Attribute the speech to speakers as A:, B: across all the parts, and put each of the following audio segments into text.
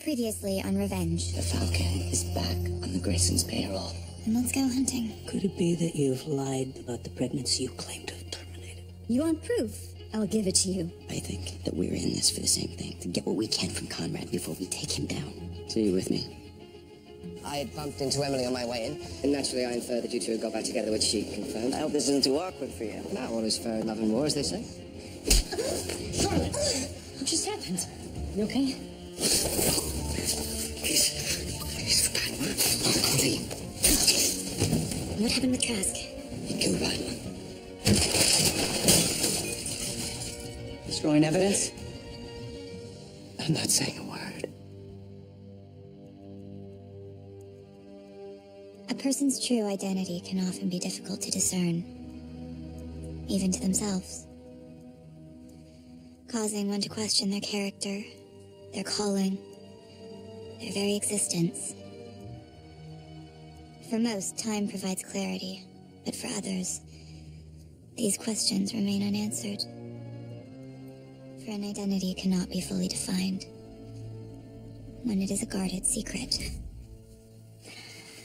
A: Previously on Revenge.
B: The Falcon is back on the Grayson's payroll.
A: And let's go hunting.
B: Could it be that you've lied about the pregnancy you claim to have terminated?
A: You want proof? I'll give it to you.
B: I think that we're in this for the same thing, to get what we can from Conrad before we take him down. So you with me?
C: I had bumped into Emily on my way in, and naturally I inferred that you two had got back together, which she confirmed.
B: I hope this isn't too awkward for you.
C: Now all is fair in love and war, as they say.
A: Charlotte! What just happened? You okay?
B: Please, for God,
A: What happened with Trask?
B: He killed Rodman.
C: Destroying evidence?
B: I'm not saying a word.
A: A person's true identity can often be difficult to discern, even to themselves, causing one to question their character, their calling, their very existence. For most, time provides clarity, but for others, these questions remain unanswered. For an identity cannot be fully defined when it is a guarded secret.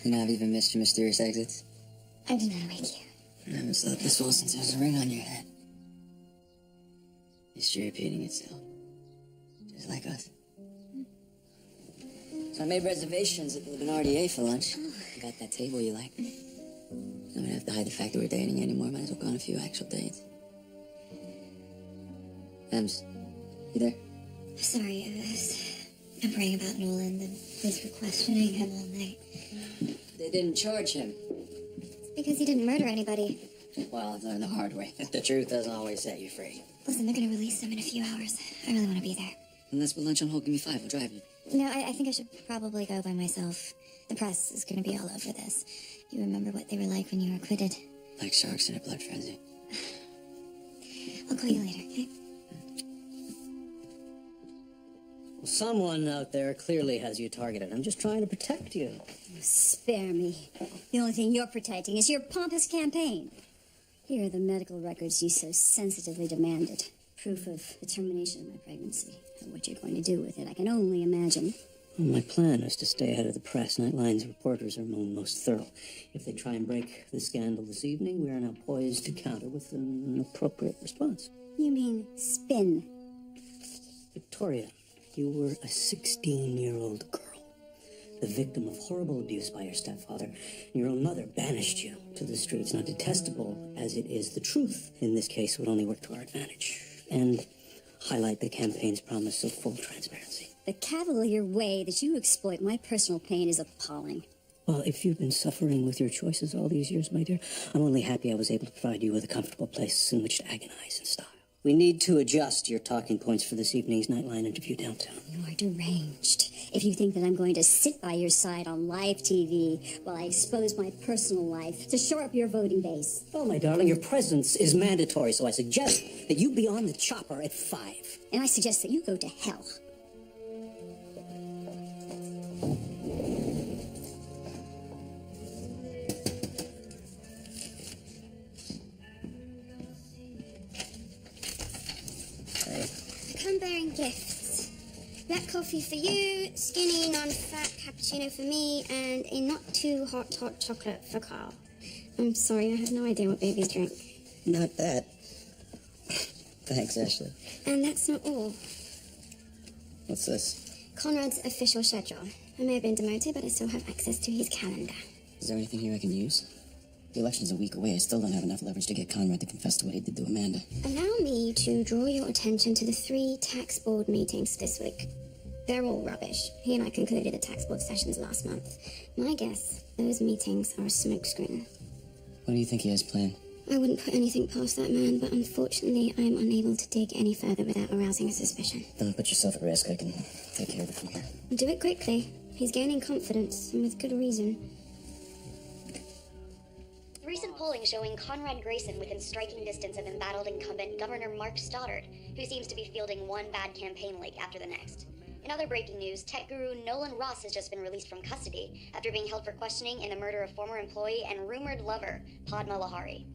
B: You know, I've even missed your mysterious exits.
A: I did not wake you.
B: I haven't slept this well since there's a ring on your head. History repeating itself. Just like us. So I made reservations at the RDA for lunch. I got that table you like. I'm gonna have to hide the fact that we're dating anymore. Might as well go on a few actual dates. Ems, you there?
A: Sorry, I was remembering about Nolan. The police were questioning him all night.
B: They didn't charge him.
A: It's because he didn't murder anybody.
B: Well, I've learned the hard way. The truth doesn't always set you free.
A: Listen, they're gonna release him in a few hours. I really want to be there.
B: And let's put lunch on hold. Give me 5. We'll drive you.
A: No, I think I should probably go by myself. The press is gonna be all over this. You remember what they were like when you were acquitted?
B: Like sharks in a blood frenzy.
A: I'll call you later, okay?
D: Well, someone out there clearly has you targeted. I'm just trying to protect you.
E: Spare me. The only thing you're protecting is your pompous campaign. Here are the medical records you so sensitively demanded. Proof of the termination of my pregnancy. And what you're going to do with it, I can only imagine.
D: Well, my plan is to stay ahead of the press. Nightline's reporters are among the most thorough. If they try and break the scandal this evening, we are now poised to counter with an appropriate response.
E: You mean spin?
D: Victoria, you were a 16-year-old girl, the victim of horrible abuse by your stepfather. Your own mother banished you to the streets. Now, detestable as it is, the truth in this case would only work to our advantage and highlight the campaign's promise of full transparency.
E: The cavalier way that you exploit my personal pain is appalling.
D: Well, if you've been suffering with your choices all these years, my dear, I'm only happy I was able to provide you with a comfortable place in which to agonize in style. We need to adjust your talking points for this evening's Nightline interview downtown.
E: You are deranged if you think that I'm going to sit by your side on live TV while I expose my personal life to shore up your voting base.
D: Oh, my darling, your presence is mandatory, so I suggest that you be on the chopper at 5.
E: And I suggest that you go to hell.
A: Come bearing gifts. Black coffee for you, skinny, non-fat cappuccino for me, and a not too hot chocolate for Carl. I'm sorry, I have no idea what babies drink.
B: Not that. Thanks, Ashley.
A: And that's not all.
B: What's this?
A: Conrad's official schedule. I may have been demoted, but I still have access to his calendar.
B: Is there anything here I can use? The election's a week away. I still don't have enough leverage to get Conrad to confess to what he did to Amanda.
A: Allow me to draw your attention to the 3 tax board meetings this week. They're all rubbish. He and I concluded the tax board sessions last month. My guess, those meetings are a smokescreen.
B: What do you think he has planned?
A: I wouldn't put anything past that man, but unfortunately I am unable to dig any further without arousing a suspicion.
B: Don't put yourself at risk. I can take care of it from here.
A: Do it quickly. He's gaining confidence, and with good reason.
F: Recent polling showing Conrad Grayson within striking distance of embattled incumbent Governor Mark Stoddard, who seems to be fielding one bad campaign leak after the next. In other breaking news, tech guru Nolan Ross has just been released from custody after being held for questioning in the murder of former employee and rumored lover, Padma Lahari.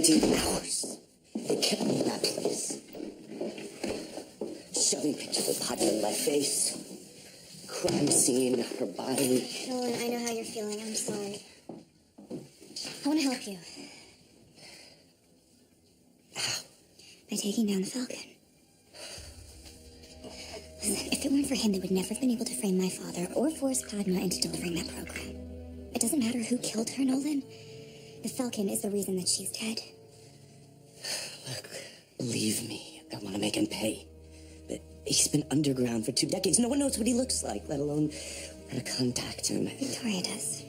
D: 17 hours. They kept me in that place. Shoving pictures of the body in my face. Crime scene, her body.
A: Nolan, I know how you're feeling. I'm sorry. I want to help you.
D: How?
A: By taking down the Falcon. Listen, if it weren't for him, they would never have been able to frame my father or force Padma into delivering that program. It doesn't matter who killed her, Nolan. The Falcon is the reason that she's dead.
D: Look, believe me, I want to make him pay. But he's been underground for 2 decades. No one knows what he looks like, let alone how to contact him.
A: Victoria does.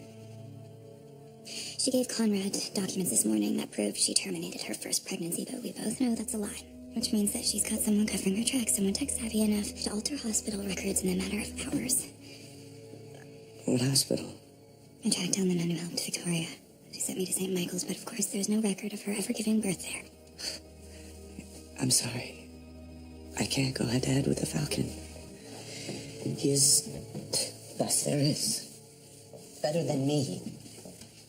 A: She gave Conrad documents this morning that proved she terminated her first pregnancy, but we both know that's a lie. Which means that she's got someone covering her tracks, someone tech-savvy enough to alter hospital records in a matter of hours.
D: What hospital?
A: I tracked down the nun who helped Victoria. She sent me to St. Michael's, but of course there's no record of her ever giving birth there.
D: I'm sorry. I can't go head-to-head with the Falcon. He is the best there is. Better than me.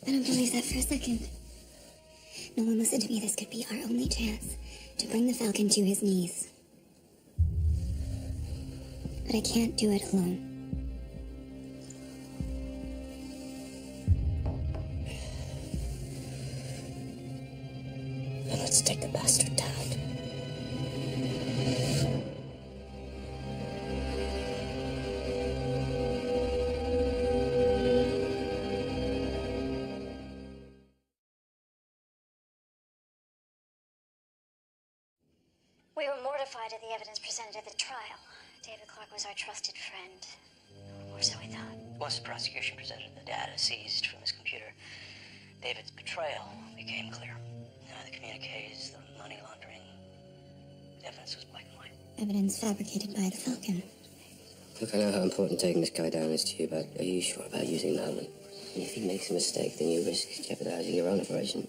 A: I don't believe that for a second. Nolan, listen to me. This could be our only chance to bring the Falcon to his knees. But I can't do it alone.
D: Then let's take the bastard down.
F: We were mortified at the evidence presented at the trial. David Clark was our trusted friend. Or so we thought.
G: Once the prosecution presented the data seized from his computer, David's betrayal became clear. The communiques, the money laundering, the evidence was black and white.
A: Evidence fabricated by the Falcon.
C: Look, I know how important taking this guy down is to you, but are you sure about using Nolan? If he makes a mistake, then you risk jeopardizing your own operation.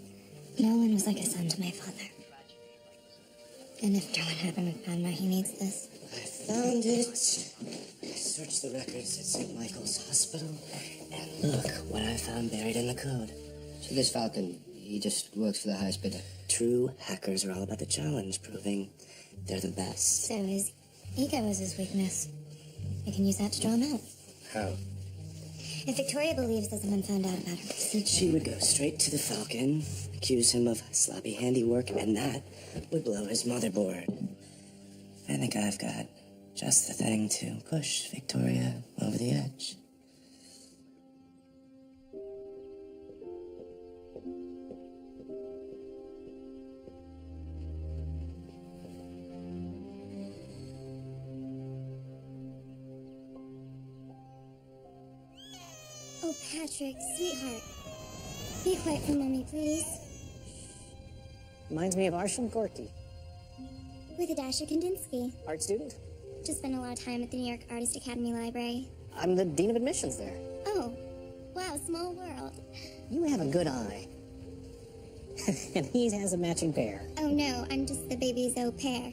A: Nolan was like a son to my father. And if what happened with Padma, he needs this.
D: I found it. I searched the records at St. Michael's Hospital, and look what I found buried in the code.
C: So this Falcon, he just works for the highest bidder.
D: True hackers are all about the challenge, proving they're the best.
A: So his ego is his weakness. I can use that to draw him out.
C: How?
A: If Victoria believes that someone found out about her procedure,
D: She would go straight to the Falcon, accuse him of sloppy handiwork, and that would blow his motherboard. I think I've got just the thing to push Victoria over the edge.
A: Oh, Patrick, sweetheart. Be quiet for Mommy, please.
H: Reminds me of Arsham Gorky.
A: With Adasha Kandinsky.
H: Art student.
A: Just spent a lot of time at the New York Artist Academy Library.
H: I'm the dean of admissions there.
A: Oh, wow, small world.
H: You have a good eye. And he has a matching pair.
A: Oh no, I'm just the baby's au pair.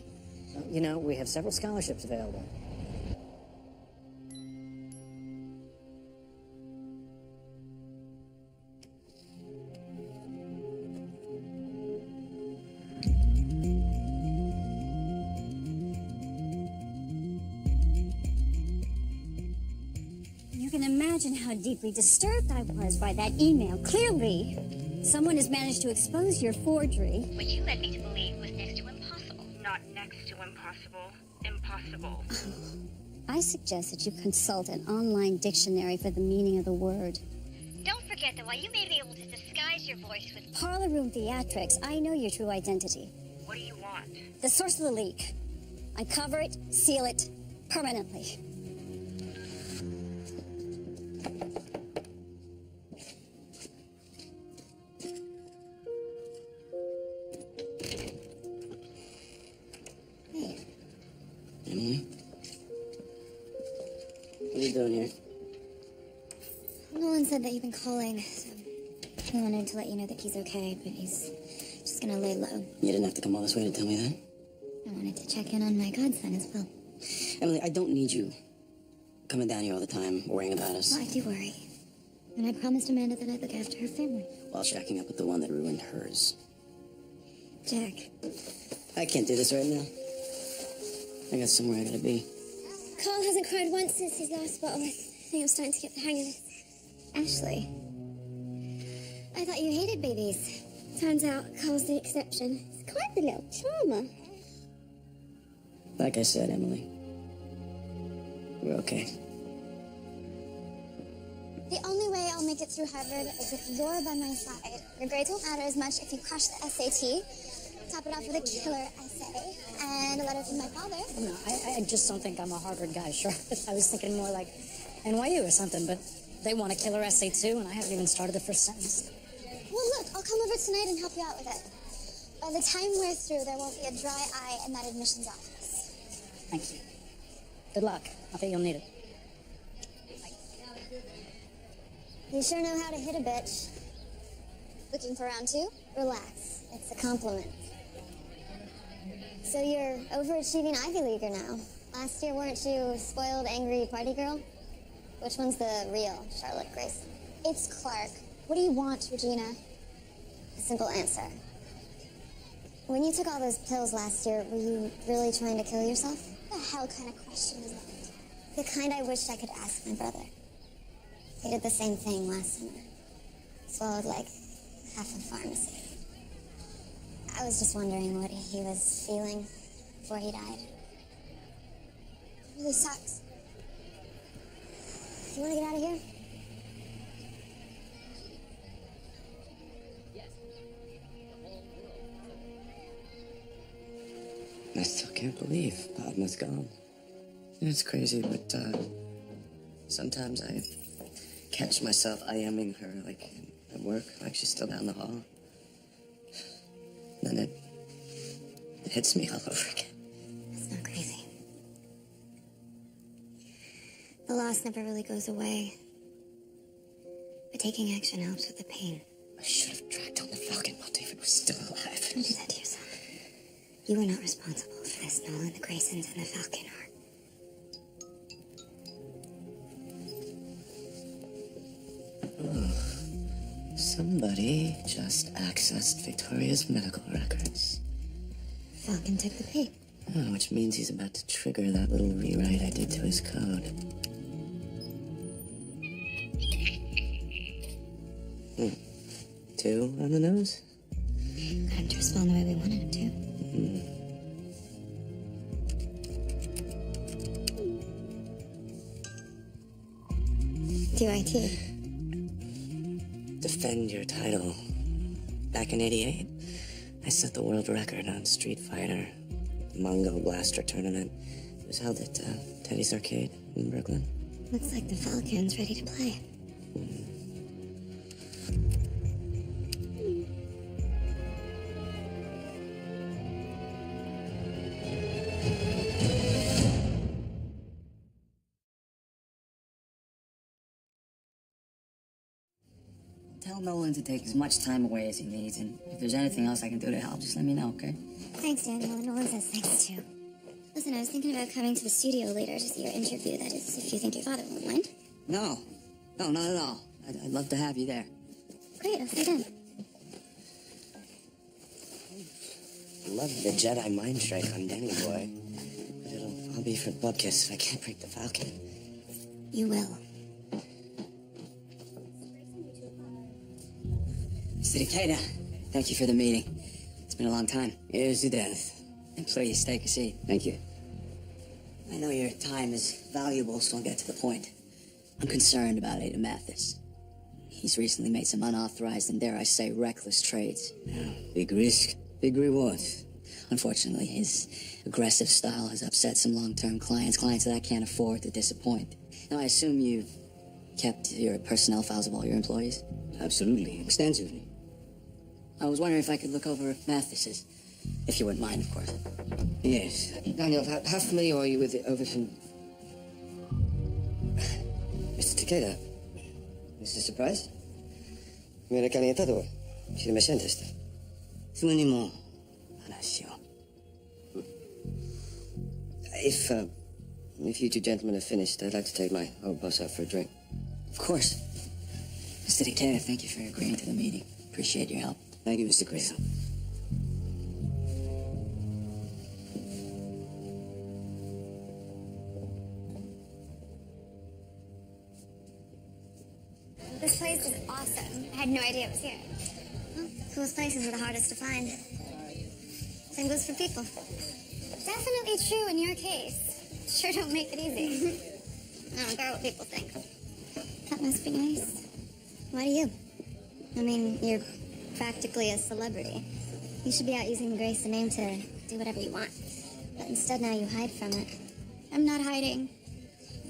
H: You know, we have several scholarships available.
E: You can imagine how deeply disturbed I was by that email. Clearly, someone has managed to expose your forgery.
F: Which you led me to believe was next to impossible.
I: Not next to impossible. Impossible.
E: I suggest that you consult an online dictionary for the meaning of the word.
F: Don't forget that while you may be able to disguise your voice with
E: Parlor room theatrics, I know your true identity.
I: What do you want?
E: The source of the leak. I cover it, seal it, permanently.
D: Emily? What are you doing here?
A: Nolan said that you've been calling, so he wanted to let you know that he's okay, but he's just gonna lay low.
D: You didn't have to come all this way to tell me that.
A: I wanted to check in on my godson as well.
D: Emily, I don't need you coming down here all the time, worrying about us,
A: Well, I do worry. And I promised Amanda that I'd look after her family.
D: while shacking up with the one that ruined hers.
A: Jack.
B: I can't do this right now. I got somewhere I gotta be.
A: Carl hasn't cried once since his last bottle. I think I'm starting to get the hang of it. Ashley, I thought you hated babies. Turns out Carl's the exception. He's quite the little charmer.
B: Like I said, Emily, we're okay.
A: The only way I'll make it through Harvard is if you're by my side. Your grades won't matter as much if you crush the SAT, top it off with a killer essay, and a letter from my father.
E: No, I just don't think I'm a Harvard guy, sure. I was thinking more like NYU or something, but they want a killer essay too, and I haven't even started the first sentence.
A: Well, look, I'll come over tonight and help you out with it. By the time we're through, there won't be a dry eye in that admissions office.
E: Thank you. Good luck. I think you'll need it.
A: You sure know how to hit a bitch. Looking for round two? Relax. It's a compliment. So you're overachieving Ivy Leaguer now. Last year, weren't you spoiled, angry party girl? Which one's the real Charlotte Grayson? It's Clark. What do you want, Regina? A simple answer. When you took all those pills last year, were you really trying to kill yourself? What the hell kind of question is that? The kind I wished I could ask my brother. He did the same thing last summer. Swallowed like half a pharmacy. I was just wondering what he was feeling before he died. It really sucks. You want to get out of here?
B: I still can't believe Padma's gone. It's crazy, but sometimes I catch myself IMing her, like at work, like she's still down the hall. Then it hits me all over again.
A: It's not crazy. The loss never really goes away. But taking action helps with the pain.
B: I should have tracked down the Falcon while David was still alive.
A: Don't do that to yourself. You were not responsible for this. Nolan, the Graysons, and the Falcon are.
B: Oh, somebody just accessed Victoria's medical records.
A: Falcon took the bait.
B: Oh, which means he's about to trigger that little rewrite I did to his code. Two on the nose?
A: Got him to respond the way we wanted him to. DYT.
B: Defend your title. Back in '88, I set the world record on Street Fighter, the Mongo Blaster tournament. It was held at Teddy's Arcade in Brooklyn.
A: Looks like the Falcon's ready to play.
B: Tell Nolan to take as much time away as he needs, and if there's anything else I can do to help, just let me know, okay?
A: Thanks, Daniel. Nolan says thanks, too. Listen, I was thinking about coming to the studio later to see your interview. That is, if you think your father won't mind.
B: No, not at all. I'd love to have you there.
A: Great, I'll see you then.
B: Love the Jedi mind strike on Danny Boy, but it'll all be for Bupkis if I can't break the Falcon.
A: You will.
B: Mr. Decatur, thank you for the meeting. It's been a long time. Years to death. And please, take a seat. Thank you. I know your time is valuable, so I'll get to the point. I'm concerned about Ada Mathis. He's recently made some unauthorized and, dare I say, reckless trades. Yeah, big risk, big reward. Unfortunately, his aggressive style has upset some long-term clients that I can't afford to disappoint. Now, I assume you've kept your personnel files of all your employees? Absolutely, extensively. I was wondering if I could look over Mathis's, if you wouldn't mind, of course. Yes. Daniel, how familiar are you with the Overton? Mr. Takeda. Mr. Surprise? メダカにいたとは知りませんでした。すぐにも話を。If you two gentlemen have finished, I'd like to take my old boss out for a drink. Of course. Mr. Takeda, thank you for agreeing to the meeting. Appreciate your help. Thank you, Mr. Grayson.
A: This place is awesome. I had no idea it was here. Well, coolest places are the hardest to find. Same goes for people. Definitely true in your case. Sure don't make it easy. I don't care what people think. That must be nice. Why do you? I mean, you're practically a celebrity. You should be out using the Grayson name to do whatever you want. But instead now you hide from it. I'm not hiding.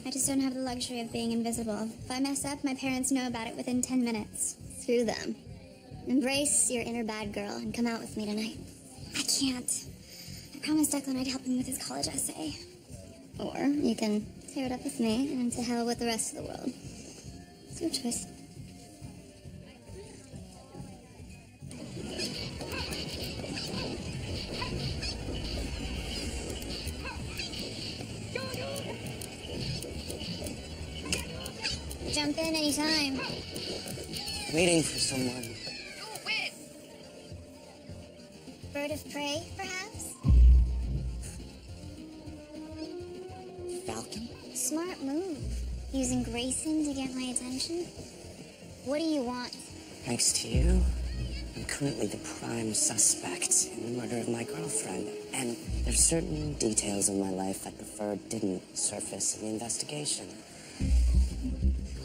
A: I just don't have the luxury of being invisible. If I mess up, my parents know about it within 10 minutes. Screw them. Embrace your inner bad girl and come out with me tonight. I can't. I promised Declan I'd help him with his college essay. Or you can tear it up with me and to hell with the rest of the world. It's your choice. Jump in anytime.
B: Waiting for someone.
A: Bird of prey, perhaps?
B: Falcon?
A: Smart move. Using Grayson to get my attention? What do you want?
B: Thanks to you, I'm currently the prime suspect in the murder of my girlfriend. And there's certain details in my life I prefer didn't surface in the investigation.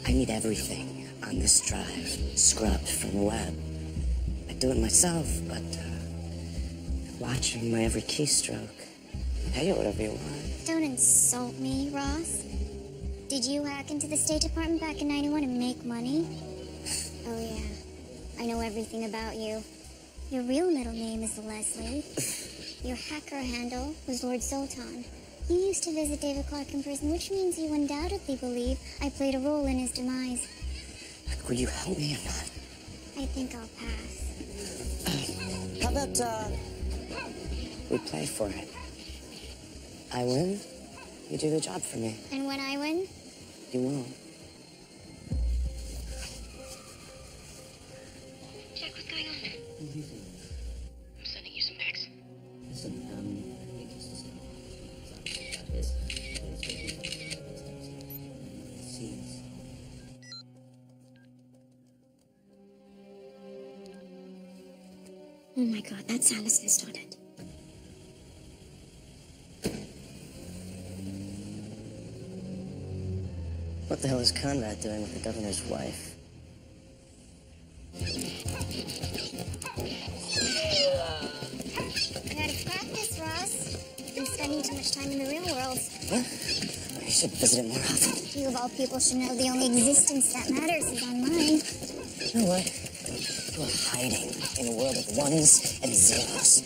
B: I need everything on this drive scrubbed from the web. I do it myself, but watching my every keystroke. Pay you whatever you want.
A: Don't insult me, Ross. Did you hack into the State Department back in '91 and make money? Oh yeah, I know everything about you. Your real middle name is Leslie. Your hacker handle was Lord Sultan. You used to visit David Clark in prison, which means you undoubtedly believe I played a role in his demise.
B: Will you help me or not?
A: I think I'll pass.
B: How about, we play for it. I win, you do the job for me.
A: And when I win?
B: You won't.
I: Jack, what's going on? I'm sending you some pics.
D: Listen,
A: Oh my god, that sound is distorted.
C: What the hell is Conrad doing with the governor's wife?
A: You gotta practice, Ross. You've been spending too much time in the real world.
B: What? I should visit it more often.
A: You of all people should know the only existence that matters is online.
B: You know what? You are hiding in a world of ones and zeros.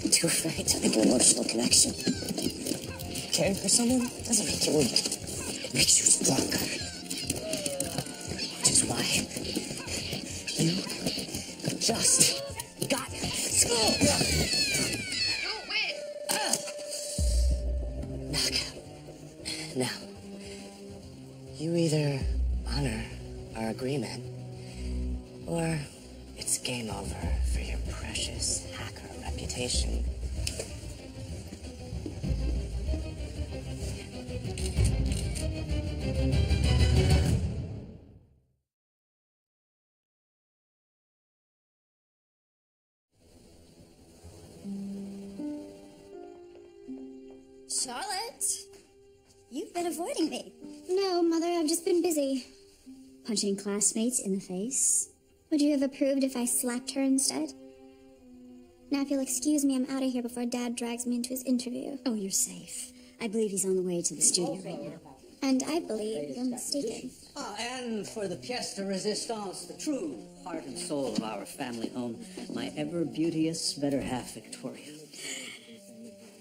B: I'm too afraid to make an emotional connection. Caring for someone doesn't make you weak. It makes you stronger. Which is why you have just got school. Knockout. Now, you either honor our agreement, or it's game over for your precious hacker reputation.
E: Charlotte, you've been avoiding me.
A: No, Mother, I've just been busy.
E: Punching classmates in the face.
A: Would you have approved if I slapped her instead? Now, if you'll excuse me, I'm out of here before Dad drags me into his interview.
E: Oh, you're safe. I believe he's on the way to the studio right now.
A: And I believe you're mistaken.
D: Ah, and for the pièce de résistance, the true heart and soul of our family home, my ever-beauteous better half, Victoria.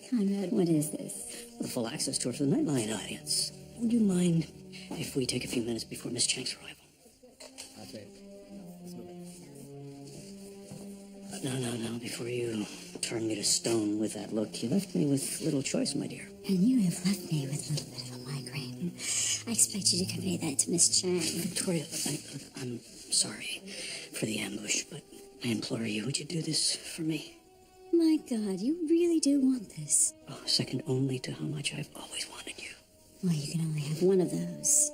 E: Conrad, what is this?
D: The full access tour for the Nightline audience. Would you mind if we take a few minutes before Miss Chang's arrival? No, before you turn me to stone with that look, you left me with little choice, my dear.
E: And you have left me with a little bit of a migraine. I expect you to convey that to Miss Chang.
D: Victoria, I'm sorry for the ambush, but I implore you, would you do this for me?
E: My God, you really do want this.
D: Oh, second only to how much I've always wanted you.
E: Well, you can only have one of those.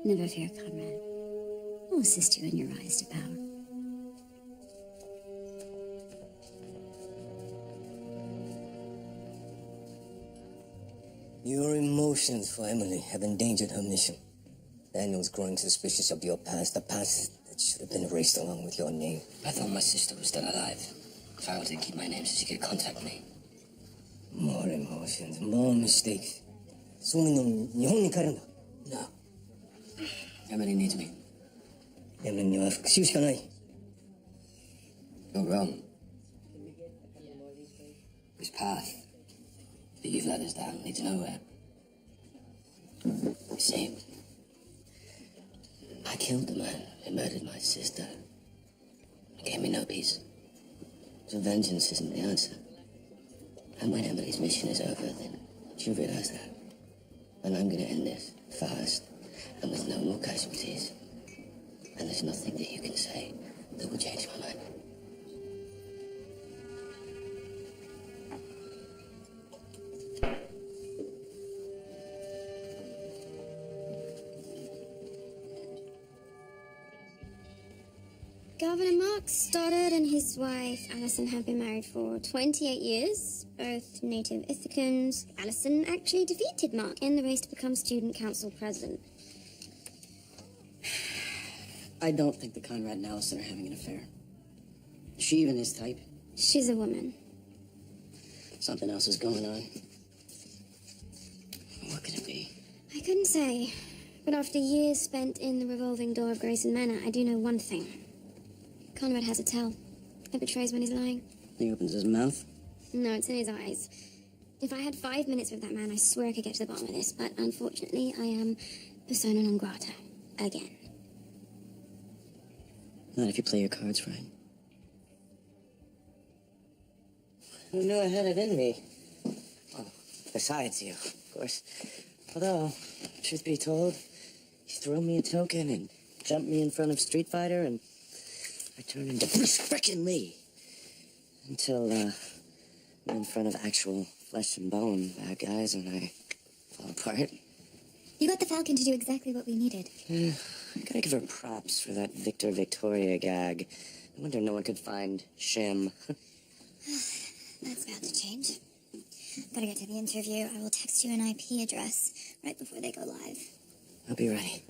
E: Never fear, comrade. I'll assist you in your rise to power.
C: Your emotions for Emily have endangered her mission. Daniel's growing suspicious of your past, the past that should have been erased along with your name. I thought my sister was still alive. If I wanted to keep my name so she could contact me. More emotions, more mistakes. No. Emily needs me. Emily, you have excuse. You're wrong. This path that you've led us down leads nowhere. You see, I killed the man who murdered my sister. It gave me no peace. So vengeance isn't the answer. And when Emily's mission is over, then she'll realize that. And I'm gonna end this fast and with no more casualties. And there's nothing that you can say that will change my mind.
J: Governor Mark Stoddard and his wife Allison have been married for 28 years, both native Ithacans. Allison actually defeated Mark in the race to become student council president.
B: I don't think the Conrad and Allison are having an affair. Is she even his type?
J: She's a woman.
B: Something else is going on. What could it be?
J: I couldn't say, but after years spent in the revolving door of Grayson Manor, I do know one thing. Conrad has a tell. It betrays when he's lying.
B: He opens his mouth.
J: No, it's in his eyes. If I had 5 minutes with that man, I swear I could get to the bottom of this, but unfortunately, I am persona non grata. Again.
B: Not if you play your cards right. Who knew I had it in me? Well, besides you, of course. Although, truth be told, you throw me a token and jump me in front of Street Fighter and I turn into Bruce frickin' Lee. Until, I'm in front of actual flesh and bone bad guys and I fall apart.
A: You got the Falcon to do exactly what we needed.
B: Yeah, I gotta give her props for that Victor Victoria gag. I wonder no one could find Shim.
A: That's about to change. Gotta get to the interview. I will text you an IP address right before they go live.
B: I'll be ready.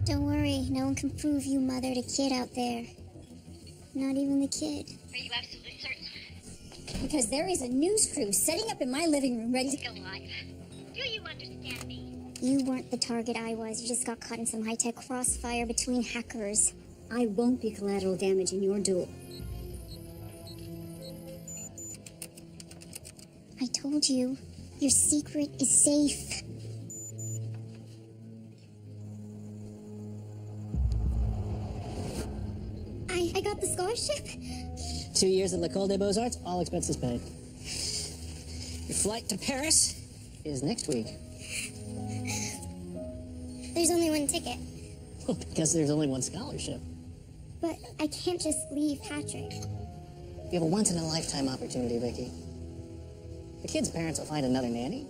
A: Don't worry, no one can prove you mothered a kid out there. Not even the kid.
I: Are you absolutely certain?
E: Because there is a news crew setting up in my living room ready to
I: Go live. Do you understand me?
A: You weren't the target I was. You just got caught in some high-tech crossfire between hackers.
E: I won't be collateral damage in your duel.
A: I told you, your secret is safe. I got the scholarship.
H: 2 years at l'École des Beaux-Arts, all expenses paid. Your flight to Paris is next week.
A: There's only one ticket.
H: Because there's only one scholarship.
A: But I can't just leave Patrick.
H: You have a once-in-a-lifetime opportunity, Vicky. The kid's parents will find another nanny.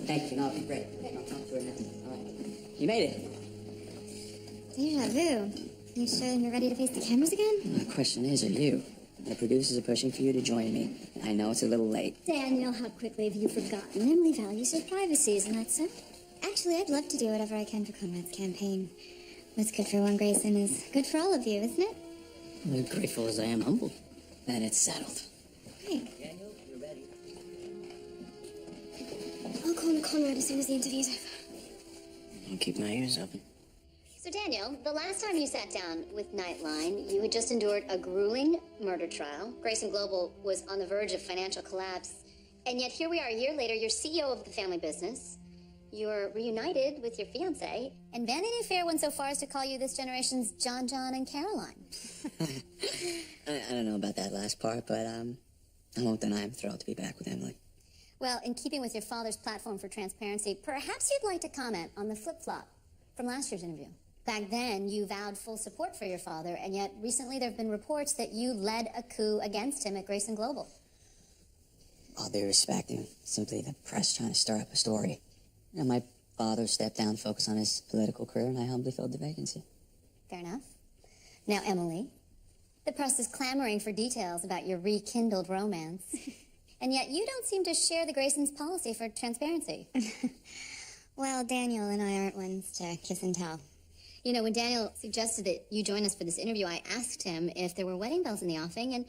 B: Thank you, no, great. I'll talk to her now. All right. You made it.
A: Deja vu. You sure you're ready to face the cameras again?
B: The question is, are you? The producers are pushing for you to join me. I know it's a little late.
E: Daniel, how quickly have you forgotten? Emily values her privacy, isn't that so?
A: Actually, I'd love to do whatever I can for Conrad's campaign. What's good for one Grayson is good for all of you, isn't it?
B: I'm as grateful as I am humbled. Then it's settled.
A: Hey.
J: I'll call Conrad as soon as the interview's over.
B: I'll keep my ears open.
F: So, Daniel, the last time you sat down with Nightline, you had just endured a grueling murder trial. Grayson Global was on the verge of financial collapse. And yet here we are a year later, you're CEO of the family business. You're reunited with your fiancé.
E: And Vanity Fair went so far as to call you this generation's John, John, and Caroline.
B: I don't know about that last part, but I won't deny I'm thrilled to be back with Emily.
E: Well, in keeping with your father's platform for transparency, perhaps you'd like to comment on the flip-flop from last year's interview. Back then, you vowed full support for your father, and yet recently there have been reports that you led a coup against him at Grayson Global.
B: All due respect, simply the press trying to stir up a story. My father stepped down to focus on his political career, and I humbly filled the vacancy.
E: Fair enough. Now, Emily, the press is clamoring for details about your rekindled romance. And yet you don't seem to share the Graysons' policy for transparency.
J: Well, Daniel and I aren't ones to kiss and tell.
E: You know, when Daniel suggested that you join us for this interview, I asked him if there were wedding bells in the offing, and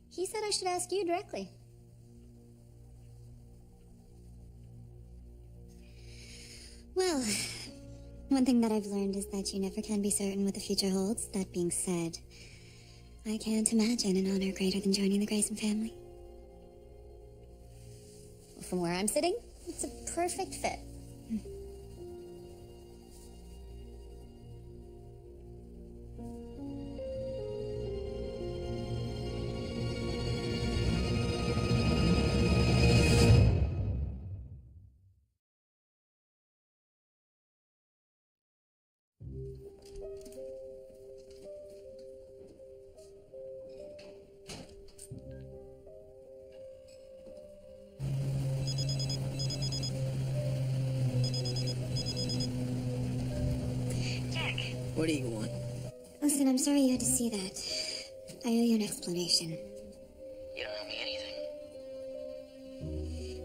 E: he said I should ask you directly.
J: Well, one thing that I've learned is that you never can be certain what the future holds. That being said, I can't imagine an honor greater than joining the Grayson family.
E: From where I'm sitting, it's a perfect fit.
B: What do you want?
J: Listen, I'm sorry you had to see that. I owe you an explanation.
G: You don't owe me anything.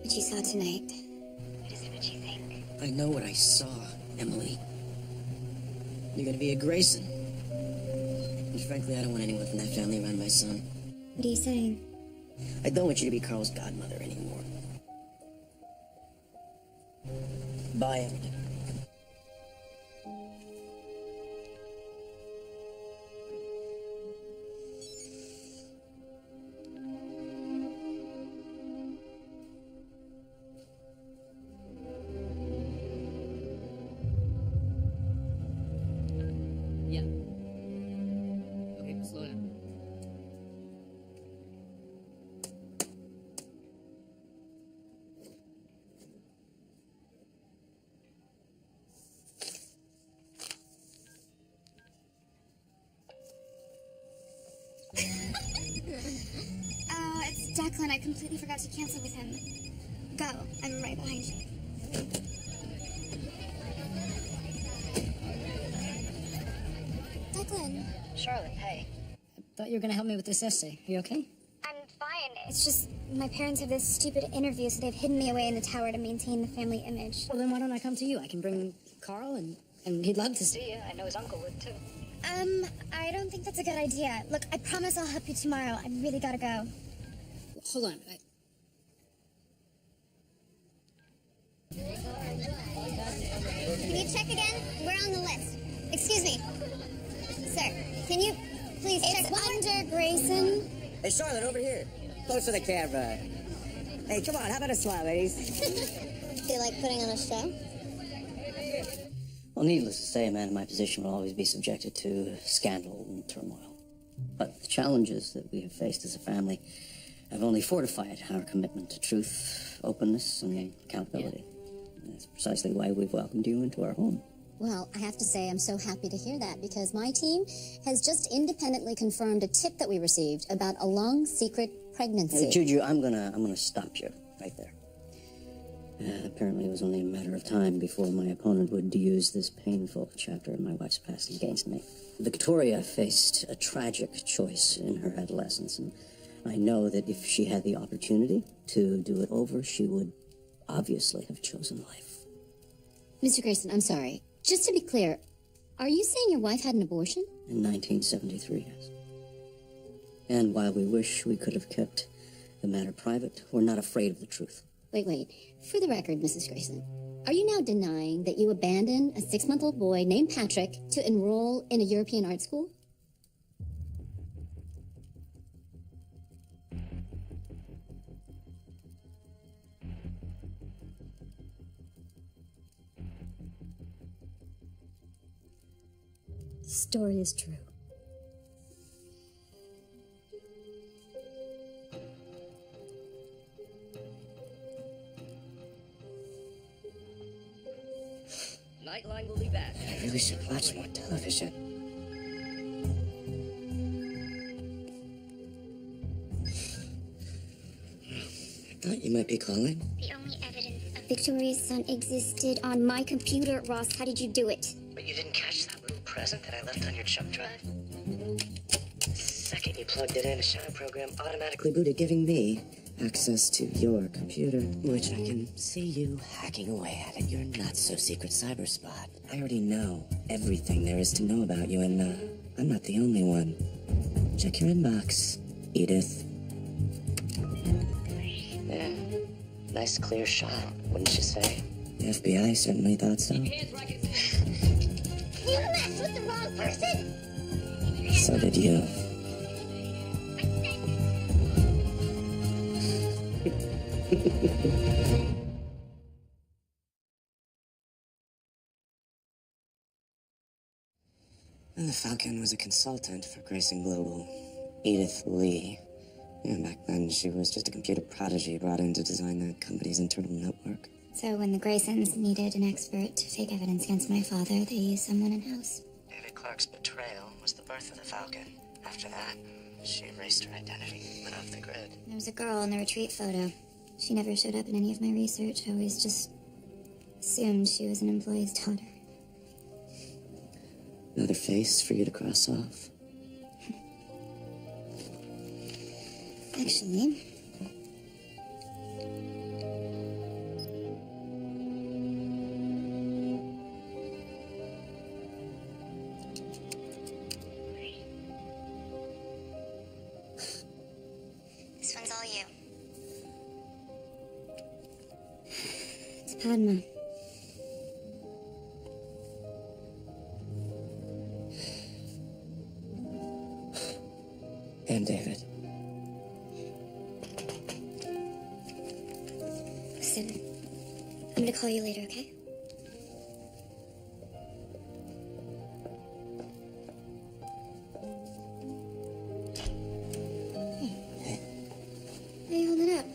J: What you saw tonight.
F: What is it that you think?
B: I know what I saw, Emily. You're gonna be a Grayson. And frankly, I don't want anyone from that family around my son.
J: What are you saying?
B: I don't want you to be Carl's godmother anymore. Bye, Emily.
D: Slow down.
J: Oh, it's Declan. I completely forgot to cancel with him. Go. I'm right behind you. Declan.
H: Charlotte, hey. I thought you were going to help me with this essay. Are you okay?
J: I'm fine. It's just my parents have this stupid interview, so they've hidden me away in the tower to maintain the family image.
H: Well, then why don't I come to you? I can bring Carl, and he'd love to see you. I know his uncle would, too.
J: I don't think that's a good idea. Look, I promise I'll help you tomorrow. I really gotta go.
H: Hold on.
J: Can you check again? We're on the list. Excuse me. Sir, can you please check under Grayson?
B: Hey, Charlotte, over here. Close to the camera. Hey, come on, how about a smile, ladies?
J: Feel like putting on a show?
B: Well, needless to say, a man in my position will always be subjected to scandal and turmoil. But the challenges that we have faced as a family have only fortified our commitment to truth, openness, and accountability. And that's precisely why we've welcomed you into our home.
E: Well, I have to say I'm so happy to hear that because my team has just independently confirmed a tip that we received about a long secret pregnancy.
B: Hey, Juju, I'm gonna stop you right there. Apparently it was only a matter of time before my opponent would use this painful chapter in my wife's past against me. Victoria faced a tragic choice in her adolescence, and I know that if she had the opportunity to do it over, she would obviously have chosen life.
E: Mr. Grayson, I'm sorry. Just to be clear, are you saying your wife had an abortion?
B: In 1973, yes. And while we wish we could have kept the matter private, we're not afraid of the truth.
E: Wait. For the record, Mrs. Grayson, are you now denying that you abandoned a 6-month-old boy named Patrick to enroll in a European art school? Story is true.
C: Nightline will be back.
B: I really should watch more television. I thought you might be calling.
J: The only evidence of Victoria's son existed on my computer, Ross. How did you do it?
G: But you didn't catch that little present that I left on your jump drive? The second you plugged it in, a shadow program automatically booted, giving me access to your computer, which I can see you hacking away at your not-so-secret cyber spot. I already know everything there is to know about you, and I'm not the only one. Check your inbox, Edith. Yeah, nice clear shot, wouldn't you say? The FBI certainly thought so.
J: You messed with the wrong person?
B: So did you. And the Falcon was a consultant for Grayson Global, Edith Lee. And back then, she was just a computer prodigy brought in to design the company's internal network.
A: So when the Graysons needed an expert to take evidence against my father, they used someone in-house.
G: David Clark's betrayal was the birth of the Falcon. After that, she erased her identity, went off the grid.
A: There was a girl in the retreat photo. She never showed up in any of my research. I always just assumed she was an employee's daughter.
B: Another face for you to cross off.
A: Actually, this one's all you. It's Padma.
B: And David.
A: Listen, I'm gonna call you later, okay?
B: Hey.
A: How you holding up?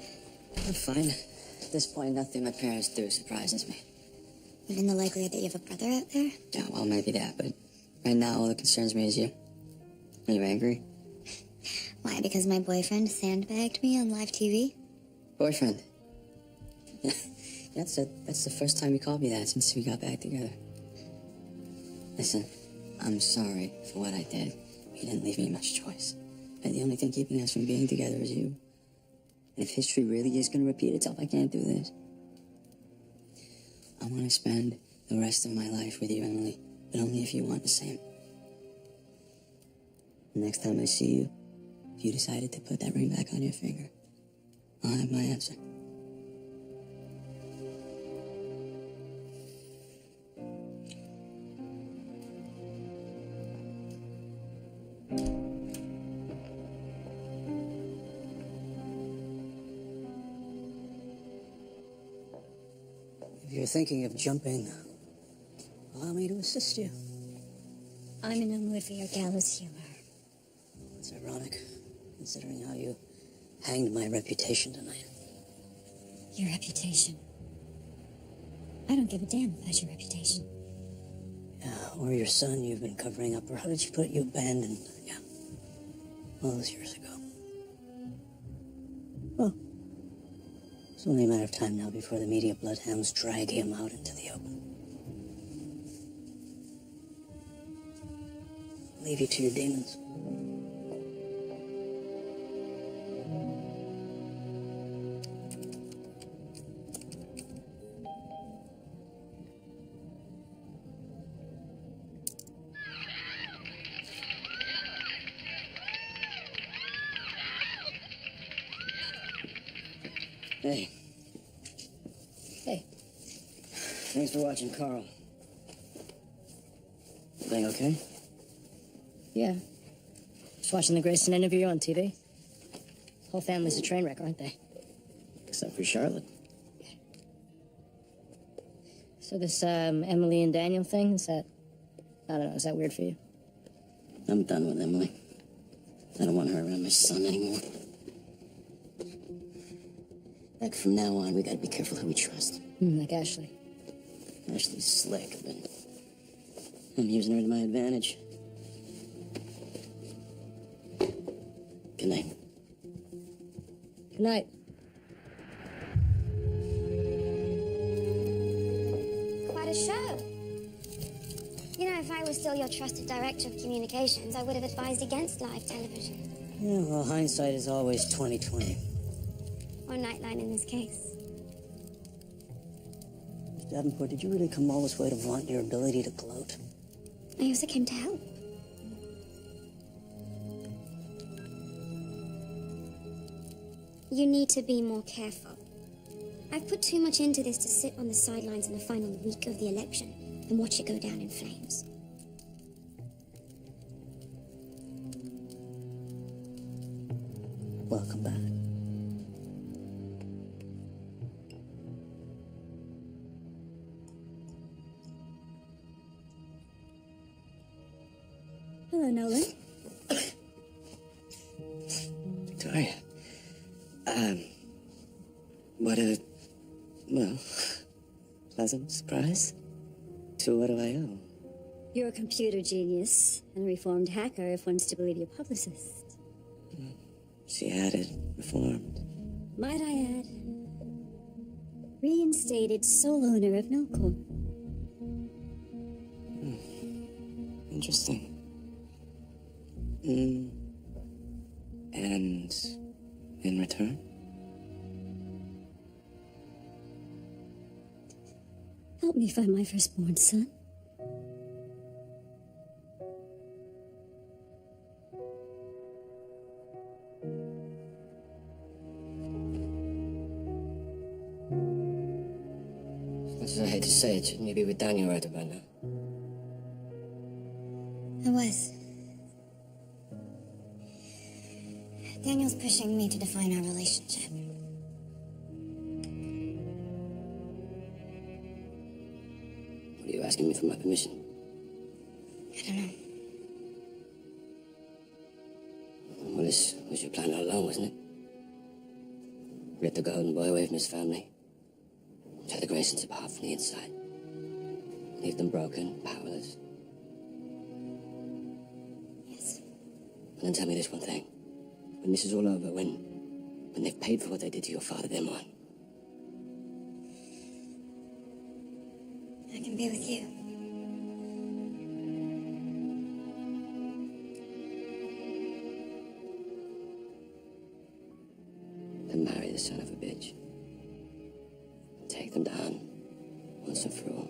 B: I'm fine. At this point, nothing my parents do surprises me.
A: Even the likelihood that you have a brother out there?
B: Yeah, well, maybe that, but right now, all that concerns me is you. Are you angry?
A: Why, because my boyfriend sandbagged me on live TV?
B: Boyfriend? That's the first time you called me that since we got back together. Listen, I'm sorry for what I did. You didn't leave me much choice. And the only thing keeping us from being together is you. And if history really is going to repeat itself, I can't do this. I want to spend the rest of my life with you, Emily, but only if you want the same. The next time I see you, if you decided to put that ring back on your finger, I'll have my answer.
D: If you're thinking of jumping, allow me to assist you.
E: I'm in no mood for your gallows humor.
D: It's ironic, considering how you hanged my reputation tonight.
E: Your reputation. I don't give a damn about your reputation.
D: Yeah, or your son you've been covering up, or how did you put it? You abandoned, yeah. All those years ago. Well, it's only a matter of time now before the media bloodhounds drag him out into the open. Leave you to your demons.
B: Hey.
D: Hey.
B: Thanks for watching, Carl. Everything okay?
H: Yeah. Just watching the Grayson interview on TV. Whole family's a train wreck, aren't they?
B: Except for Charlotte.
H: So this Emily and Daniel thing, is that, I don't know, is that weird for you?
C: I'm done with Emily. I don't want her around my son anymore. Like, from now on, we gotta be careful who we trust.
H: Like Ashley.
C: Ashley's slick, but I'm using her to my advantage. Good night.
H: Good night.
J: Quite a show. You know, if I was still your trusted director of communications, I would have advised against live television.
D: Yeah, well, hindsight is always 20/20.
J: Or Nightline in this case.
D: Davenport, did you really come all this way to vaunt your ability to gloat?
J: I also came to help. You need to be more careful. I've put too much into this to sit on the sidelines in the final week of the election and watch it go down in flames.
D: Welcome back.
E: Hello, Nolan.
C: Victoria. What a, well, pleasant surprise. So what do I owe?
E: You're a computer genius and a reformed hacker, if one's to believe your publicist.
C: She added, reformed.
E: Might I add, reinstated sole owner of Nullcorp.
C: Interesting. And in return?
E: Help me find my firstborn son.
C: As much as I hate to say it, shouldn't you be with Daniel right about now?
A: I was. Daniel's pushing me to define our relationship.
C: What are you asking me for my permission?
A: I don't know.
C: Well, this was your plan all along, wasn't it? Rip the golden boy away from his family. Tear the Graysons apart from the inside. Leave them broken, powerless.
A: Yes.
C: And then tell me this one thing. When this is all over, when they've paid for what they did to your father, then what?
A: I can be with you.
C: Then marry the son of a bitch. Take them down once and for all.